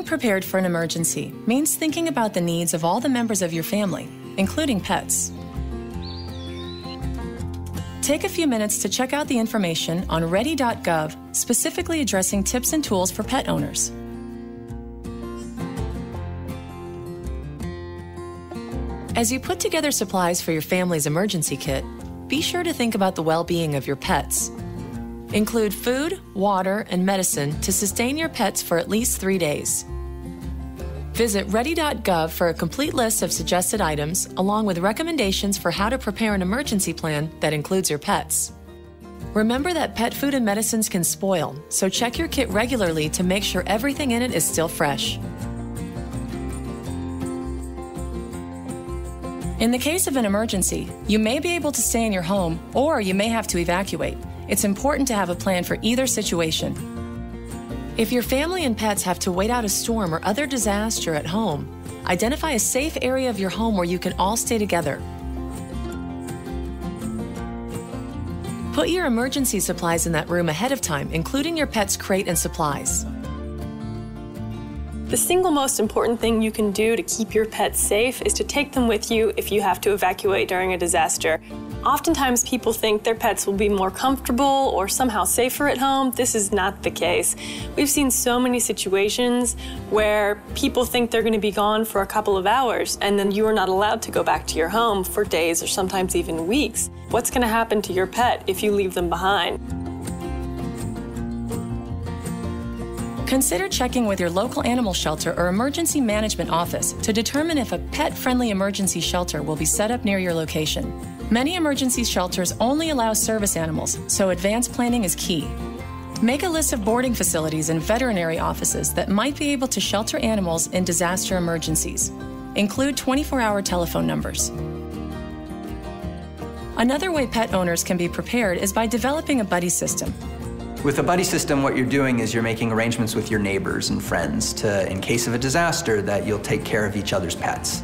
Getting prepared for an emergency means thinking about the needs of all the members of your family, including pets. Take a few minutes to check out the information on ready.gov, specifically addressing tips and tools for pet owners. As you put together supplies for your family's emergency kit, be sure to think about the well-being of your pets. Include food, water, and medicine to sustain your pets for at least 3 days. Visit ready.gov for a complete list of suggested items, along with recommendations for how to prepare an emergency plan that includes your pets. Remember that pet food and medicines can spoil, so check your kit regularly to make sure everything in it is still fresh. In the case of an emergency, you may be able to stay in your home, or you may have to evacuate. It's important to have a plan for either situation. If your family and pets have to wait out a storm or other disaster at home, identify a safe area of your home where you can all stay together. Put your emergency supplies in that room ahead of time, including your pet's crate and supplies. The single most important thing you can do to keep your pets safe is to take them with you if you have to evacuate during a disaster. Oftentimes people think their pets will be more comfortable or somehow safer at home. This is not the case. We've seen so many situations where people think they're going to be gone for a couple of hours and then you are not allowed to go back to your home for days or sometimes even weeks. What's going to happen to your pet if you leave them behind? Consider checking with your local animal shelter or emergency management office to determine if a pet-friendly emergency shelter will be set up near your location. Many emergency shelters only allow service animals, so advanced planning is key. Make a list of boarding facilities and veterinary offices that might be able to shelter animals in disaster emergencies. Include 24-hour telephone numbers. Another way pet owners can be prepared is by developing a buddy system. With a buddy system, what you're doing is you're making arrangements with your neighbors and friends to, in case of a disaster, that you'll take care of each other's pets.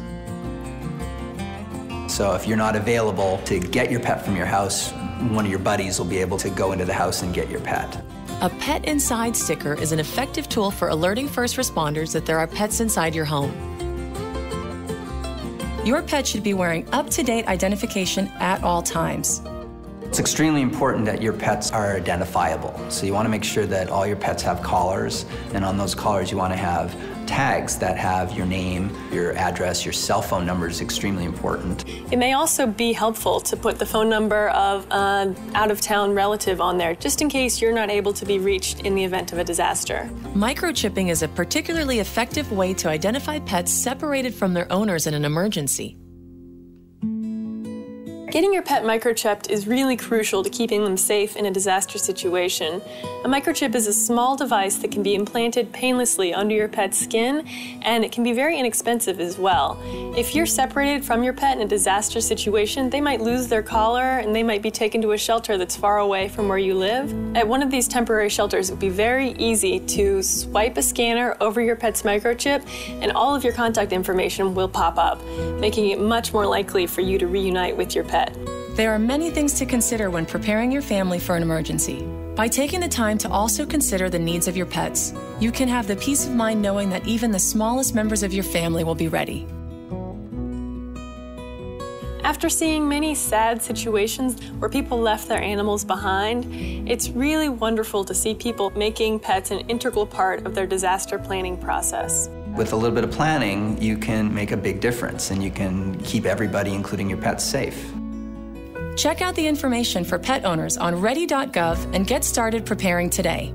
So if you're not available to get your pet from your house, one of your buddies will be able to go into the house and get your pet. A Pet Inside sticker is an effective tool for alerting first responders that there are pets inside your home. Your pet should be wearing up-to-date identification at all times. It's extremely important that your pets are identifiable. So you want to make sure that all your pets have collars, and on those collars you want to have tags that have your name, your address, your cell phone number is extremely important. It may also be helpful to put the phone number of an out-of-town relative on there, just in case you're not able to be reached in the event of a disaster. Microchipping is a particularly effective way to identify pets separated from their owners in an emergency. Getting your pet microchipped is really crucial to keeping them safe in a disaster situation. A microchip is a small device that can be implanted painlessly under your pet's skin, and it can be very inexpensive as well. If you're separated from your pet in a disaster situation, they might lose their collar and they might be taken to a shelter that's far away from where you live. At one of these temporary shelters, it would be very easy to swipe a scanner over your pet's microchip and all of your contact information will pop up, making it much more likely for you to reunite with your pet. There are many things to consider when preparing your family for an emergency. By taking the time to also consider the needs of your pets, you can have the peace of mind knowing that even the smallest members of your family will be ready. After seeing many sad situations where people left their animals behind, it's really wonderful to see people making pets an integral part of their disaster planning process. With a little bit of planning, you can make a big difference and you can keep everybody, including your pets, safe. Check out the information for pet owners on ready.gov and get started preparing today.